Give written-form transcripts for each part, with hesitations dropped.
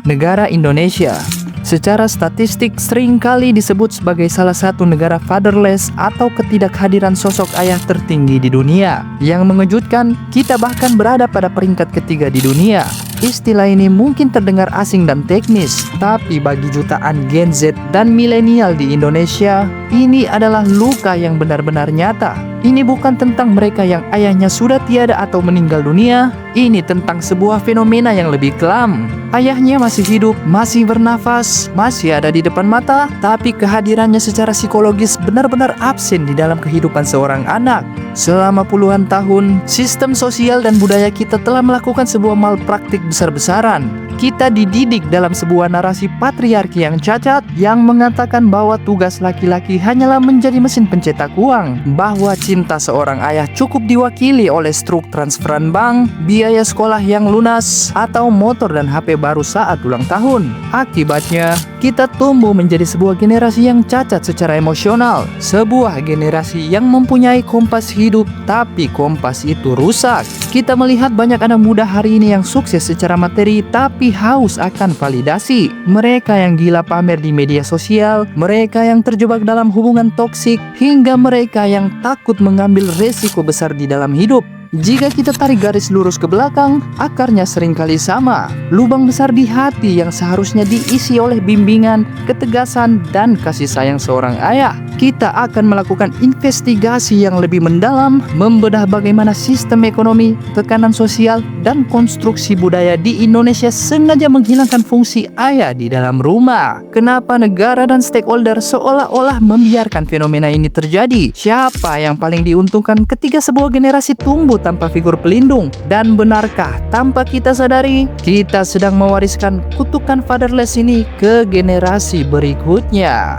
Negara Indonesia secara statistik seringkali disebut sebagai salah satu negara fatherless atau ketidakhadiran sosok ayah tertinggi di dunia. Yang mengejutkan, kita bahkan berada pada peringkat ketiga di dunia. Istilah ini mungkin terdengar asing dan teknis, tapi bagi jutaan Gen Z dan milenial di Indonesia, ini adalah luka yang benar-benar nyata. Ini bukan tentang mereka yang ayahnya sudah tiada atau meninggal dunia, ini tentang sebuah fenomena yang lebih kelam. Ayahnya masih hidup, masih bernafas, masih ada di depan mata, tapi kehadirannya secara psikologis benar-benar absen di dalam kehidupan seorang anak. Selama puluhan tahun, sistem sosial dan budaya kita telah melakukan sebuah malpraktik besar-besaran. Kita dididik dalam sebuah narasi patriarki yang cacat, yang mengatakan bahwa tugas laki-laki hanyalah menjadi mesin pencetak uang, bahwa cinta seorang ayah cukup diwakili oleh struk transferan bank, biaya sekolah yang lunas, atau motor dan HP baru saat ulang tahun. Akibatnya, kita tumbuh menjadi sebuah generasi yang cacat secara emosional, sebuah generasi yang mempunyai kompas hidup, tapi kompas itu rusak. Kita melihat banyak anak muda hari ini yang sukses secara materi, tapi haus akan validasi. Mereka yang gila pamer di media sosial, mereka yang terjebak dalam hubungan toksik, hingga mereka yang takut mengambil resiko besar di dalam hidup. Jika kita tarik garis lurus ke belakang, akarnya seringkali sama. Lubang besar di hati yang seharusnya diisi oleh bimbingan, ketegasan, dan kasih sayang seorang ayah. Kita akan melakukan investigasi yang lebih mendalam, membedah bagaimana sistem ekonomi, tekanan sosial, dan konstruksi budaya di Indonesia sengaja menghilangkan fungsi ayah di dalam rumah. Kenapa negara dan stakeholder seolah-olah membiarkan fenomena ini terjadi? Siapa yang paling diuntungkan ketika sebuah generasi tumbuh tanpa figur pelindung? Dan benarkah tanpa kita sadari, kita sedang mewariskan kutukan fatherless ini ke generasi berikutnya?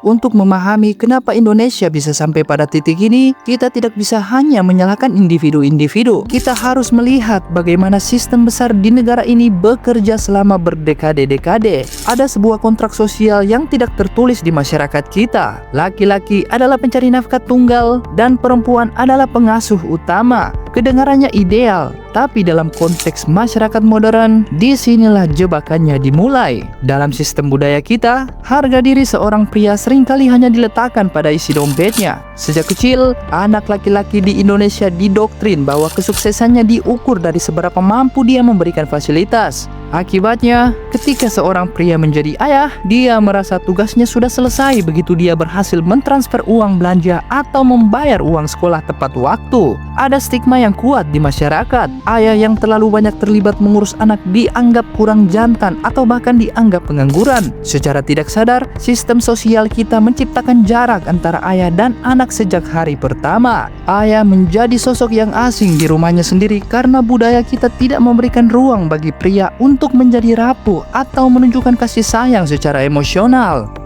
Untuk memahami kenapa Indonesia bisa sampai pada titik ini, kita tidak bisa hanya menyalahkan individu-individu. Kita harus melihat bagaimana sistem besar di negara ini bekerja selama berdekade-dekade. Ada sebuah kontrak sosial yang tidak tertulis di masyarakat kita. Laki-laki adalah pencari nafkah tunggal dan perempuan adalah pengasuh utama. Kedengarannya ideal, tapi dalam konteks masyarakat modern, disinilah jebakannya dimulai. Dalam sistem budaya kita, harga diri seorang pria seringkali hanya diletakkan pada isi dompetnya. Sejak kecil, anak laki-laki di Indonesia didoktrin bahwa kesuksesannya diukur dari seberapa mampu dia memberikan fasilitas. Akibatnya, ketika seorang pria menjadi ayah, dia merasa tugasnya sudah selesai begitu dia berhasil mentransfer uang belanja atau membayar uang sekolah tepat waktu. Ada stigma yang kuat di masyarakat. Ayah yang terlalu banyak terlibat mengurus anak dianggap kurang jantan atau bahkan dianggap pengangguran. Secara tidak sadar, sistem sosial kita menciptakan jarak antara ayah dan anak sejak hari pertama. Ayah menjadi sosok yang asing di rumahnya sendiri karena budaya kita tidak memberikan ruang bagi pria untuk menjadi rapuh atau menunjukkan kasih sayang secara emosional.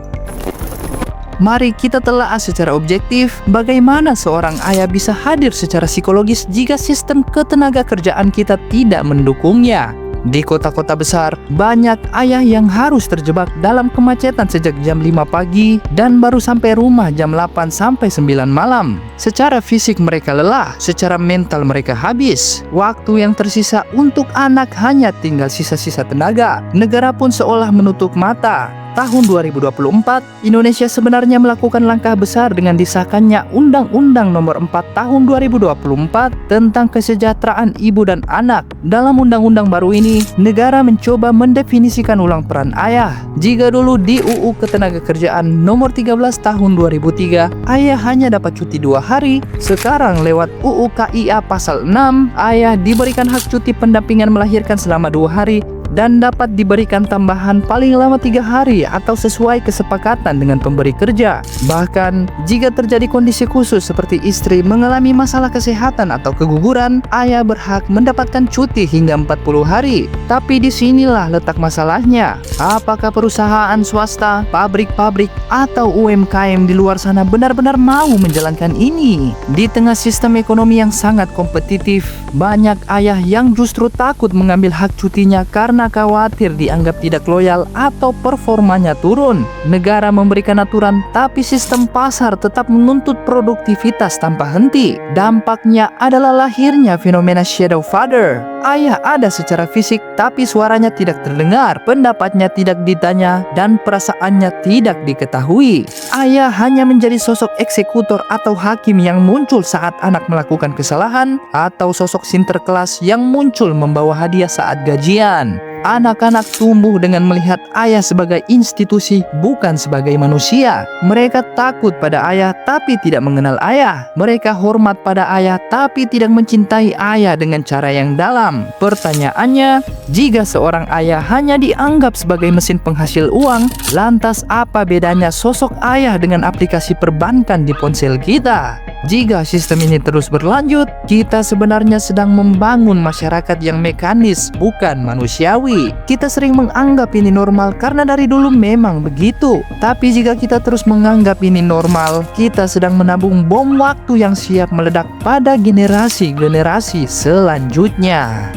Mari kita telah secara objektif bagaimana seorang ayah bisa hadir secara psikologis jika sistem ketenaga kerjaan kita tidak mendukungnya. Di kota-kota besar, banyak ayah yang harus terjebak dalam kemacetan sejak jam 5 pagi dan baru sampai rumah jam 8 sampai 9 malam. Secara fisik mereka lelah, secara mental mereka habis. Waktu yang tersisa untuk anak hanya tinggal sisa-sisa tenaga. Negara pun seolah menutup mata. Tahun 2024, Indonesia sebenarnya melakukan langkah besar dengan disahkannya Undang-Undang Nomor 4 Tahun 2024 tentang kesejahteraan ibu dan anak. Dalam undang-undang baru ini, negara mencoba mendefinisikan ulang peran ayah. Jika dulu di UU Ketenagakerjaan Nomor 13 Tahun 2003, ayah hanya dapat cuti 2 hari, sekarang lewat UU KIA Pasal 6, ayah diberikan hak cuti pendampingan melahirkan selama 2 hari dan dapat diberikan tambahan paling lama 3 hari atau sesuai kesepakatan dengan pemberi kerja. Bahkan, jika terjadi kondisi khusus seperti istri mengalami masalah kesehatan atau keguguran, ayah berhak mendapatkan cuti hingga 40 hari. Tapi disinilah letak masalahnya. Apakah perusahaan swasta, pabrik-pabrik, atau UMKM di luar sana benar-benar mau menjalankan ini? Di tengah sistem ekonomi yang sangat kompetitif, banyak ayah yang justru takut mengambil hak cutinya karena pernah khawatir dianggap tidak loyal atau performanya turun. Negara memberikan aturan, tapi sistem pasar tetap menuntut produktivitas tanpa henti. Dampaknya adalah lahirnya fenomena shadow father. Ayah ada secara fisik, tapi suaranya tidak terdengar, pendapatnya tidak ditanya, dan perasaannya tidak diketahui. Ayah hanya menjadi sosok eksekutor atau hakim yang muncul saat anak melakukan kesalahan, atau sosok sinterklas yang muncul membawa hadiah saat gajian. Anak-anak tumbuh dengan melihat ayah sebagai institusi, bukan sebagai manusia. Mereka takut pada ayah tapi tidak mengenal ayah. Mereka hormat pada ayah tapi tidak mencintai ayah dengan cara yang dalam. Pertanyaannya, jika seorang ayah hanya dianggap sebagai mesin penghasil uang, lantas apa bedanya sosok ayah dengan aplikasi perbankan di ponsel kita? Jika sistem ini terus berlanjut, kita sebenarnya sedang membangun masyarakat yang mekanis, bukan manusiawi. Kita sering menganggap ini normal karena dari dulu memang begitu. Tapi jika kita terus menganggap ini normal, kita sedang menabung bom waktu yang siap meledak pada generasi-generasi selanjutnya.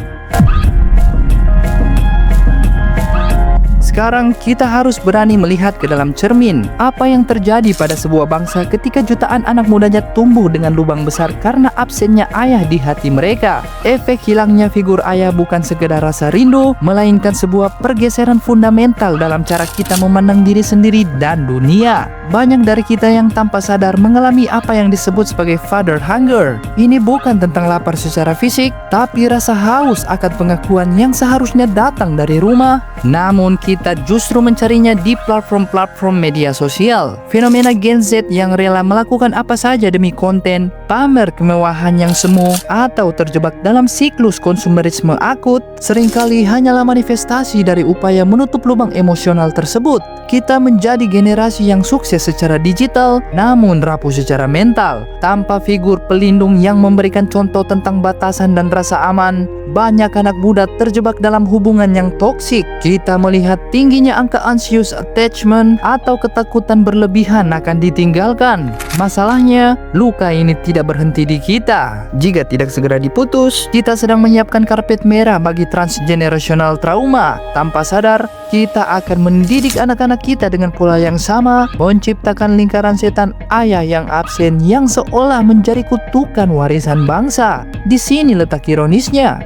Sekarang kita harus berani melihat ke dalam cermin. Apa yang terjadi pada sebuah bangsa ketika jutaan anak mudanya tumbuh dengan lubang besar karena absennya ayah di hati mereka? Efek hilangnya figur ayah bukan sekedar rasa rindu, melainkan sebuah pergeseran fundamental dalam cara kita memandang diri sendiri dan dunia. Banyak dari kita yang tanpa sadar mengalami apa yang disebut sebagai father hunger. Ini bukan tentang lapar secara fisik, tapi rasa haus akan pengakuan yang seharusnya datang dari rumah. Namun kita justru mencarinya di platform-platform media sosial. Fenomena Gen Z yang rela melakukan apa saja demi konten, pamer kemewahan yang semu, atau terjebak dalam siklus konsumerisme akut, seringkali hanyalah manifestasi dari upaya menutup lubang emosional tersebut. Kita menjadi generasi yang sukses secara digital, namun rapuh secara mental. Tanpa figur pelindung yang memberikan contoh tentang batasan dan rasa aman, banyak anak muda terjebak dalam hubungan yang toksik. Kita melihat tingginya angka anxious attachment atau ketakutan berlebihan akan ditinggalkan. Masalahnya, luka ini tidak berhenti di kita. Jika tidak segera diputus, kita sedang menyiapkan karpet merah bagi transgenerational trauma. Tanpa sadar, kita akan mendidik anak-anak kita dengan pola yang sama, menciptakan lingkaran setan ayah yang absen yang seolah menjadi kutukan warisan bangsa. Di sini letak ironisnya.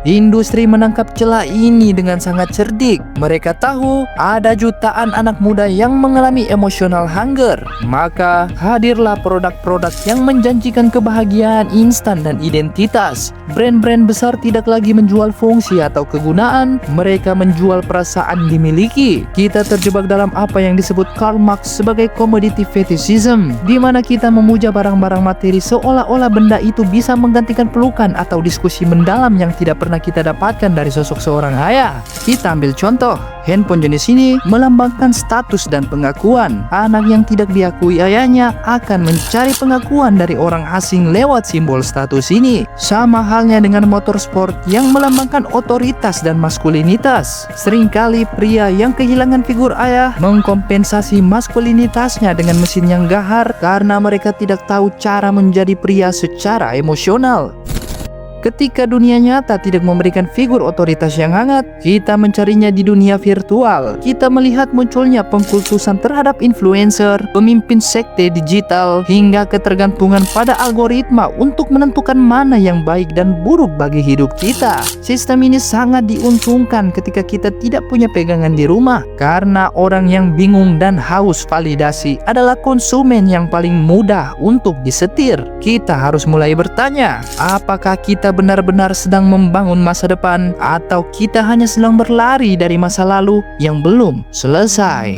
Industri menangkap celah ini dengan sangat cerdik. Mereka tahu ada jutaan anak muda yang mengalami emotional hunger. Maka hadirlah produk-produk yang menjanjikan kebahagiaan instan dan identitas. Brand-brand besar tidak lagi menjual fungsi atau kegunaan, mereka menjual perasaan dimiliki. Kita terjebak dalam apa yang disebut Karl Marx sebagai commodity fetishism, di mana kita memuja barang-barang materi seolah-olah benda itu bisa menggantikan pelukan atau diskusi mendalam yang tidak pernah kita dapatkan dari sosok seorang ayah. Kita ambil contoh, handphone jenis ini melambangkan status dan pengakuan. Anak yang tidak diakui ayahnya akan mencari pengakuan dari orang asing lewat simbol status ini. Sama halnya dengan motorsport yang melambangkan otoritas dan maskulinitas. Seringkali pria yang kehilangan figur ayah mengkompensasi maskulinitasnya dengan mesin yang gahar karena mereka tidak tahu cara menjadi pria secara emosional. Ketika dunia nyata tidak memberikan figur otoritas yang hangat, kita mencarinya di dunia virtual. Kita melihat munculnya pengkultusan terhadap influencer, pemimpin sekte digital, hingga ketergantungan pada algoritma untuk menentukan mana yang baik dan buruk bagi hidup kita. Sistem ini sangat diuntungkan ketika kita tidak punya pegangan di rumah, karena orang yang bingung dan haus validasi adalah konsumen yang paling mudah untuk disetir. Kita harus mulai bertanya, apakah kita benar-benar sedang membangun masa depan atau kita hanya sedang berlari dari masa lalu yang belum selesai?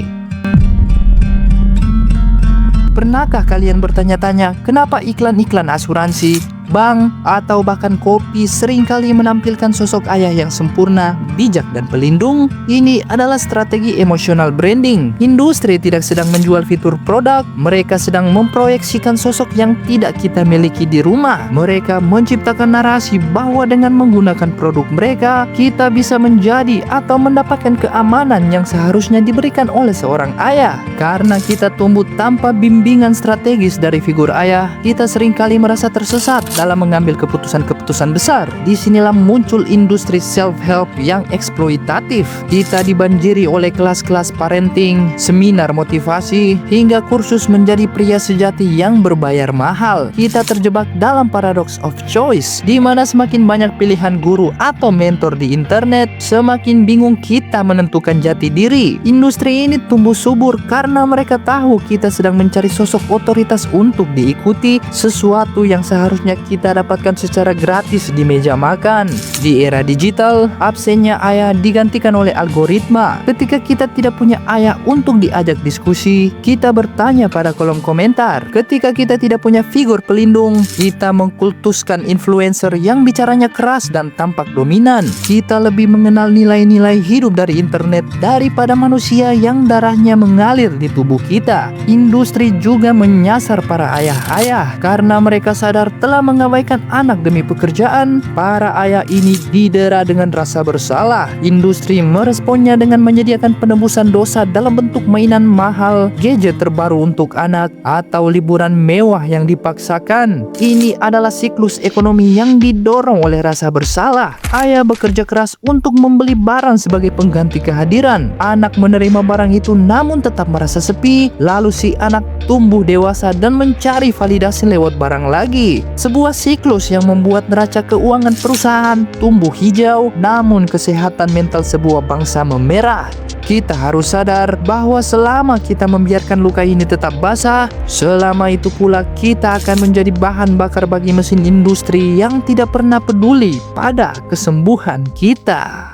Pernahkah kalian bertanya-tanya kenapa iklan-iklan asuransi, bank, atau bahkan kopi seringkali menampilkan sosok ayah yang sempurna, bijak, dan pelindung? Ini adalah strategi emosional branding. Industri tidak sedang menjual fitur produk, mereka sedang memproyeksikan sosok yang tidak kita miliki di rumah. Mereka menciptakan narasi bahwa dengan menggunakan produk mereka, kita bisa menjadi atau mendapatkan keamanan yang seharusnya diberikan oleh seorang ayah. Karena kita tumbuh tanpa bimbingan strategis dari figur ayah, kita seringkali merasa tersesat dalam mengambil keputusan-keputusan besar. Disinilah muncul industri self-help yang eksploitatif. Kita dibanjiri oleh kelas-kelas parenting, seminar motivasi, hingga kursus menjadi pria sejati yang berbayar mahal. Kita terjebak dalam paradox of choice, di mana semakin banyak pilihan guru atau mentor di internet, semakin bingung kita menentukan jati diri. Industri ini tumbuh subur karena mereka tahu kita sedang mencari sosok otoritas untuk diikuti, sesuatu yang seharusnya kita dapatkan secara gratis di meja makan. Di era digital, absennya ayah digantikan oleh algoritma. Ketika kita tidak punya ayah untuk diajak diskusi, kita bertanya pada kolom komentar. Ketika kita tidak punya figur pelindung, kita mengkultuskan influencer yang bicaranya keras dan tampak dominan. Kita lebih mengenal nilai-nilai hidup dari internet daripada manusia yang darahnya mengalir di tubuh kita. Industri juga menyasar para ayah-ayah karena mereka sadar telah mengabaikan anak demi pekerjaan. Para ayah ini didera dengan rasa bersalah. Industri meresponnya dengan menyediakan penebusan dosa dalam bentuk mainan mahal, gadget terbaru untuk anak, atau liburan mewah yang dipaksakan. Ini adalah siklus ekonomi yang didorong oleh rasa bersalah. Ayah bekerja keras untuk membeli barang sebagai pengganti kehadiran. Anak menerima barang itu namun tetap merasa sepi. Lalu si anak tumbuh dewasa dan mencari validasi lewat barang lagi. Sebuah siklus yang membuat neraca keuangan perusahaan tumbuh hijau, namun kesehatan mental sebuah bangsa memerah. Kita harus sadar bahwa selama kita membiarkan luka ini tetap basah, selama itu pula kita akan menjadi bahan bakar bagi mesin industri yang tidak pernah peduli pada kesembuhan kita.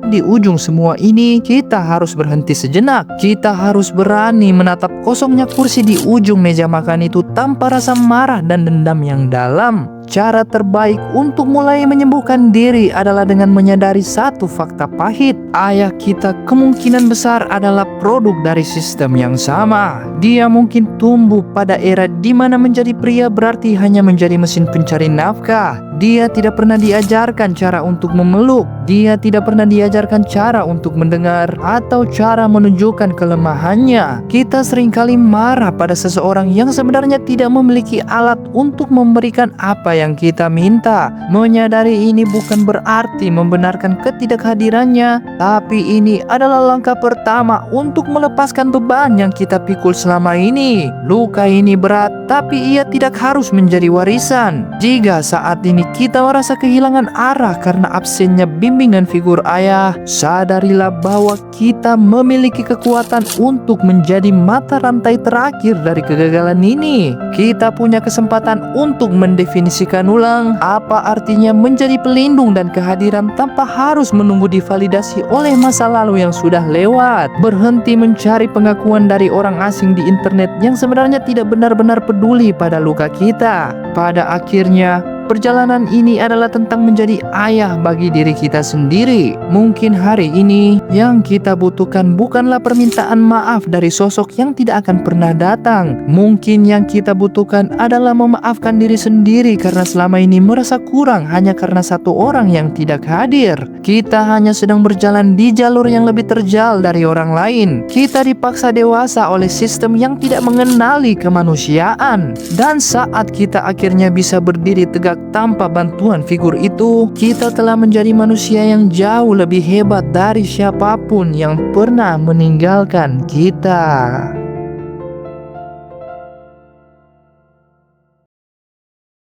Di ujung semua ini, kita harus berhenti sejenak. Kita harus berani menatap kosongnya kursi di ujung meja makan itu tanpa rasa marah dan dendam yang dalam. Cara terbaik untuk mulai menyembuhkan diri adalah dengan menyadari satu fakta pahit. Ayah kita kemungkinan besar adalah produk dari sistem yang sama. Dia mungkin tumbuh pada era di mana menjadi pria berarti hanya menjadi mesin pencari nafkah. Dia tidak pernah diajarkan cara untuk memeluk. Dia tidak pernah diajarkan cara untuk mendengar atau cara menunjukkan kelemahannya. Kita seringkali marah pada seseorang yang sebenarnya tidak memiliki alat untuk memberikan apa yang kita minta. Menyadari ini bukan berarti membenarkan ketidakhadirannya, tapi ini adalah langkah pertama untuk melepaskan beban yang kita pikul selama ini. Luka ini berat, tapi ia tidak harus menjadi warisan. Jika saat ini kita merasa kehilangan arah karena absennya bimbingan figur ayah, sadarilah bahwa kita memiliki kekuatan untuk menjadi mata rantai terakhir dari kegagalan ini. Kita punya kesempatan untuk mendefinisikan ulang apa artinya menjadi pelindung dan kehadiran tanpa harus menunggu divalidasi oleh masa lalu yang sudah lewat. Berhenti mencari pengakuan dari orang asing di internet yang sebenarnya tidak benar-benar peduli pada luka kita. Pada akhirnya, perjalanan ini adalah tentang menjadi ayah bagi diri kita sendiri. Mungkin hari ini yang kita butuhkan bukanlah permintaan maaf dari sosok yang tidak akan pernah datang. Mungkin yang kita butuhkan adalah memaafkan diri sendiri karena selama ini merasa kurang hanya karena satu orang yang tidak hadir. Kita hanya sedang berjalan di jalur yang lebih terjal dari orang lain. Kita dipaksa dewasa oleh sistem yang tidak mengenali kemanusiaan. Dan saat kita akhirnya bisa berdiri tegak tanpa bantuan figur itu, kita telah menjadi manusia yang jauh lebih hebat dari siapapun yang pernah meninggalkan kita.